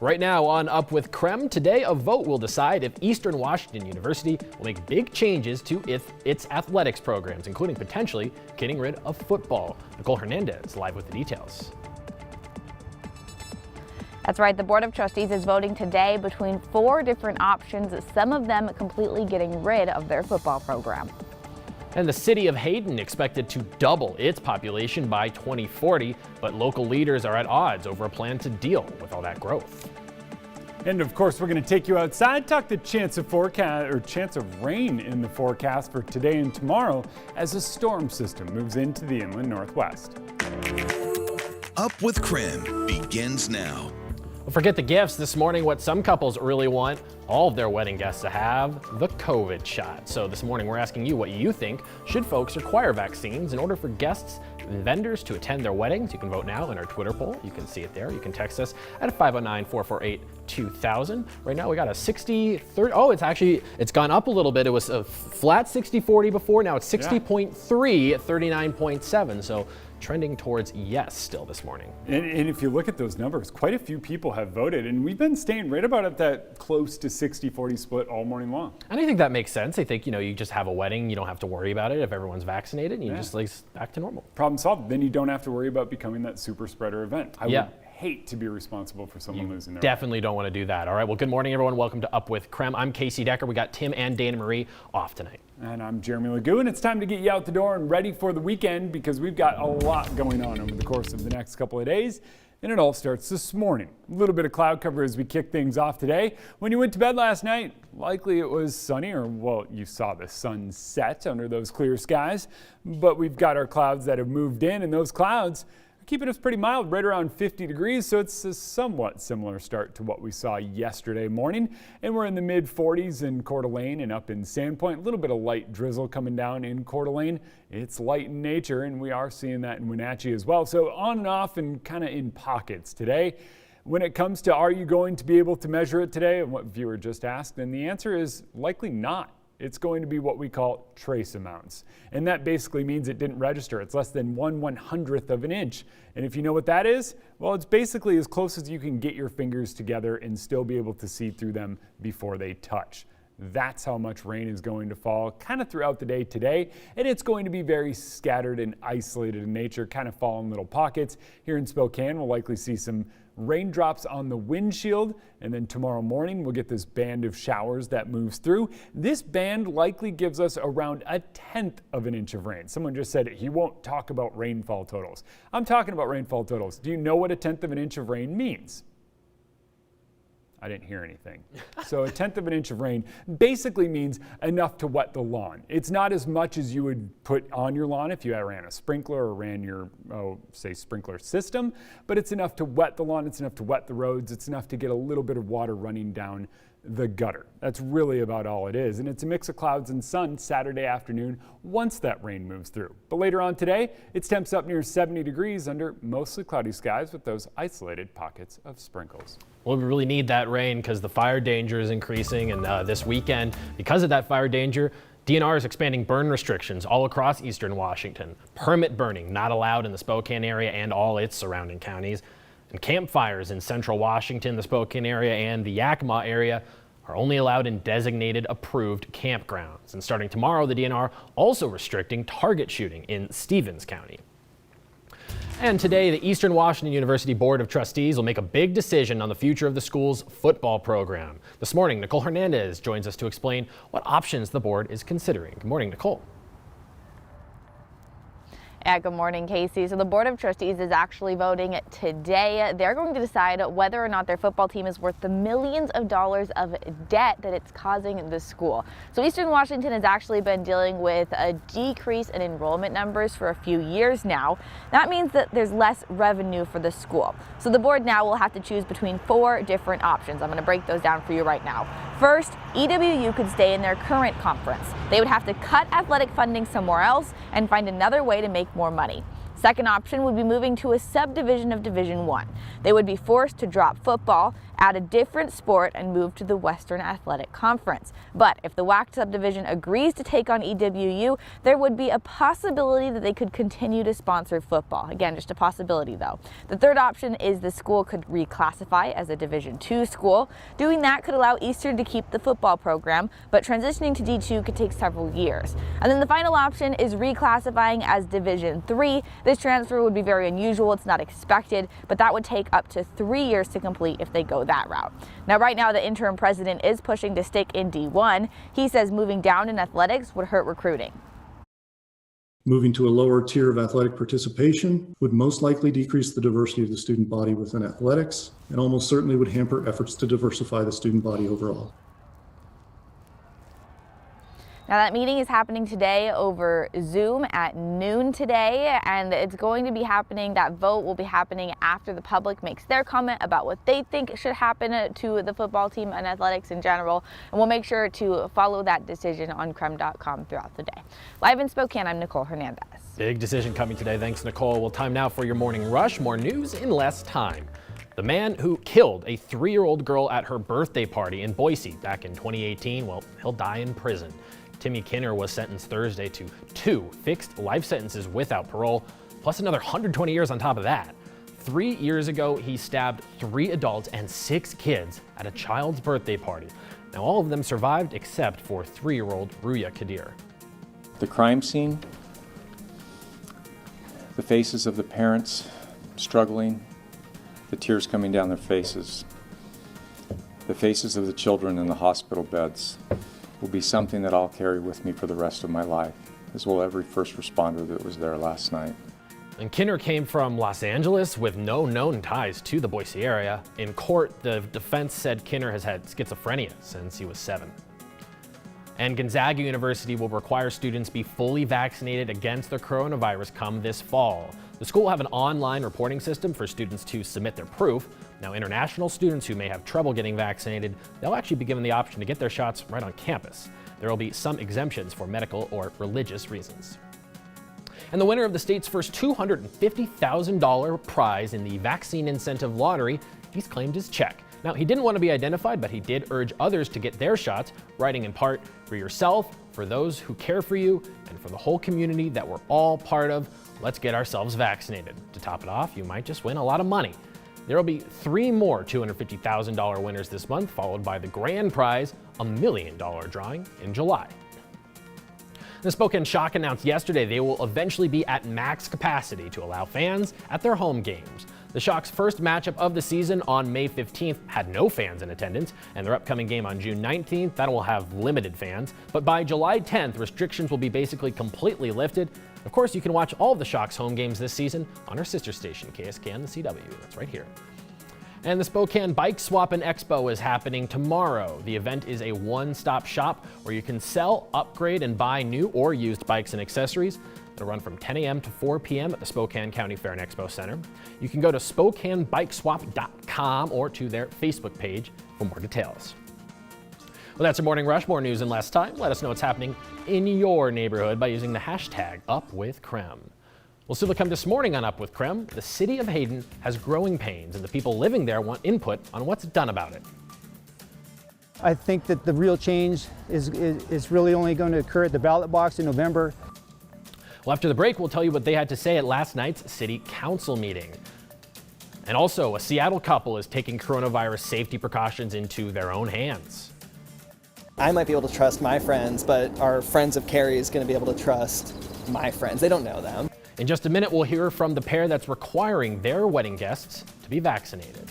Right now on Up with KREM, today a vote will decide if Eastern Washington University will make big changes to its athletics programs, including potentially getting rid of football. Nicole Hernandez live with the details. That's right. The Board of Trustees is voting today between 4 different options, some of them completely getting rid of their football program. And the city of Hayden expected to double its population by 2040, but local leaders are at odds over a plan to deal with all that growth. And of course, we're going to take you outside, talk the chance of rain in the forecast for today and tomorrow as a storm system moves into the inland northwest. Up with KREM begins now. Well, forget the gifts this morning. What some couples really want all of their wedding guests to have, the COVID shot. So this morning we're asking you what you think. Should folks require vaccines in order for guests and vendors to attend their weddings? You can vote now in our Twitter poll. You can see it there. You can text us at 509-448-2000. Right now we got a 60-30. Oh, it's gone up a little bit. It was a flat 60-40 before. Now it's 60.3 at 39.7. So trending towards yes still this morning. And if you look at those numbers, quite a few people have voted, and we've been staying right about at that close to 60-40 split all morning long. And I think that makes sense. I think, you just have a wedding, you don't have to worry about it if everyone's vaccinated, and you just back to normal. Problem solved. Then you don't have to worry about becoming that super spreader event. I would hate to be responsible for someone losing their definitely don't want to do that. All right, well, good morning, everyone. Welcome to Up with KREM. I'm Casey Decker. We got Tim and Dana Marie off tonight. And I'm Jeremy Legoo, and it's time to get you out the door and ready for the weekend because we've got a lot going on over the course of the next couple of days. And it all starts this morning. A little bit of cloud cover as we kick things off today. When you went to bed last night, likely it was sunny, or well, you saw the sun set under those clear skies. But we've got our clouds that have moved in, and those clouds are keeping us pretty mild, right around 50 degrees. So it's a somewhat similar start to what we saw yesterday morning. And we're in the mid 40s in Coeur d'Alene and up in Sandpoint. A little bit of light drizzle coming down in Coeur d'Alene. It's light in nature, and we are seeing that in Wenatchee as well. So on and off and kind of in pockets today. When it comes to are you going to be able to measure it today, and what viewer just asked, and the answer is likely not. It's going to be what we call trace amounts. And that basically means it didn't register. It's less than 1/100th of an inch. And if you know what that is, well, it's basically as close as you can get your fingers together and still be able to see through them before they touch. That's how much rain is going to fall kind of throughout the day today. And it's going to be very scattered and isolated in nature, kind of fall in little pockets. Here in Spokane, we'll likely see some raindrops on the windshield, and then tomorrow morning we'll get this band of showers that moves through. This band likely gives us around 1/10 of an inch of rain. Someone just said he won't talk about rainfall totals. I'm talking about rainfall totals. Do you know what 1/10 of an inch of rain means? I didn't hear anything. So 1/10 of an inch of rain basically means enough to wet the lawn. It's not as much as you would put on your lawn if you ran a sprinkler or ran your, say, sprinkler system, but it's enough to wet the lawn, it's enough to wet the roads, it's enough to get a little bit of water running down the gutter. That's really about all it is. And it's a mix of clouds and sun Saturday afternoon once that rain moves through. But later on today, it's temps up near 70 degrees under mostly cloudy skies with those isolated pockets of sprinkles. Well, we really need that rain because the fire danger is increasing. And this weekend, because of that fire danger, DNR is expanding burn restrictions all across Eastern Washington. Permit burning not allowed in the Spokane area and all its surrounding counties. And campfires in Central Washington, the Spokane area, and the Yakima area are only allowed in designated approved campgrounds. And starting tomorrow, the DNR also restricting target shooting in Stevens County. And today, the Eastern Washington University Board of Trustees will make a big decision on the future of the school's football program. This morning, Nicole Hernandez joins us to explain what options the board is considering. Good morning, Nicole. Yeah, good morning, Casey. So the Board of Trustees is actually voting today. They're going to decide whether or not their football team is worth the millions of dollars of debt that it's causing the school. So Eastern Washington has actually been dealing with a decrease in enrollment numbers for a few years now. That means that there's less revenue for the school. So the board now will have to choose between 4 different options. I'm going to break those down for you right now. First, EWU could stay in their current conference. They would have to cut athletic funding somewhere else and find another way to make more money. Second option would be moving to a subdivision of Division I. They would be forced to drop football, add a different sport, and move to the Western Athletic Conference. But if the WAC subdivision agrees to take on EWU, there would be a possibility that they could continue to sponsor football. Again, just a possibility though. The third option is the school could reclassify as a Division II school. Doing that could allow Eastern to keep the football program, but transitioning to D2 could take several years. And then the final option is reclassifying as Division III. This transfer would be very unusual. It's not expected, but that would take up to 3 years to complete if they go that route. Now, right now, the interim president is pushing to stick in D1. He says moving down in athletics would hurt recruiting. Moving to a lower tier of athletic participation would most likely decrease the diversity of the student body within athletics and almost certainly would hamper efforts to diversify the student body overall. Now that meeting is happening today over Zoom at noon today, and it's going to be happening, that vote will be happening after the public makes their comment about what they think should happen to the football team and athletics in general, and we'll make sure to follow that decision on KREM.com throughout the day. Live in Spokane, I'm Nicole Hernandez. Big decision coming today. Thanks, Nicole. Well, time now for your morning rush. More news in less time. The man who killed a 3-year-old girl at her birthday party in Boise back in 2018, well, he'll die in prison. Timmy Kinner was sentenced Thursday to 2 fixed life sentences without parole, plus another 120 years on top of that. 3 years ago, he stabbed 3 adults and 6 kids at a child's birthday party. Now, all of them survived except for 3-year-old Ruya Kadir. The crime scene, the faces of the parents struggling, the tears coming down their faces, the faces of the children in the hospital beds will be something that I'll carry with me for the rest of my life, as will every first responder that was there last night. And Kinner came from Los Angeles with no known ties to the Boise area. In court, the defense said Kinner has had schizophrenia since he was 7. And Gonzaga University will require students be fully vaccinated against the coronavirus come this fall. The school will have an online reporting system for students to submit their proof. Now, international students who may have trouble getting vaccinated, they'll actually be given the option to get their shots right on campus. There will be some exemptions for medical or religious reasons. And the winner of the state's first $250,000 prize in the Vaccine Incentive Lottery, he's claimed his check. Now, he didn't want to be identified, but he did urge others to get their shots, writing in part, for yourself, for those who care for you, and for the whole community that we're all part of. Let's get ourselves vaccinated. To top it off, you might just win a lot of money. There will be 3 more $250,000 winners this month, followed by the grand prize, a $1 million drawing in July. The Spokane Shock announced yesterday they will eventually be at max capacity to allow fans at their home games. The Shock's first matchup of the season on May 15th had no fans in attendance, and their upcoming game on June 19th, that will have limited fans. But by July 10th, restrictions will be basically completely lifted. Of course, you can watch all of the Shock's home games this season on our sister station, KSKN, the CW. That's right here. And the Spokane Bike Swap and Expo is happening tomorrow. The event is a one-stop shop where you can sell, upgrade, and buy new or used bikes and accessories. It'll run from 10 a.m. to 4 p.m. at the Spokane County Fair and Expo Center. You can go to SpokaneBikeswap.com or to their Facebook page for more details. Well, that's a Morning Rush. More news in less time. Let us know what's happening in your neighborhood by using the hashtag #UpWithKREM. Well, still to come this morning on Up with KREM, the city of Hayden has growing pains, and the people living there want input on what's done about it. I think that the real change is really only going to occur at the ballot box in November. Well, after the break, we'll tell you what they had to say at last night's city council meeting. And also, a Seattle couple is taking coronavirus safety precautions into their own hands. I might be able to trust my friends, but our friends of Carrie is going to be able to trust my friends. They don't know them. In just a minute, we'll hear from the pair that's requiring their wedding guests to be vaccinated.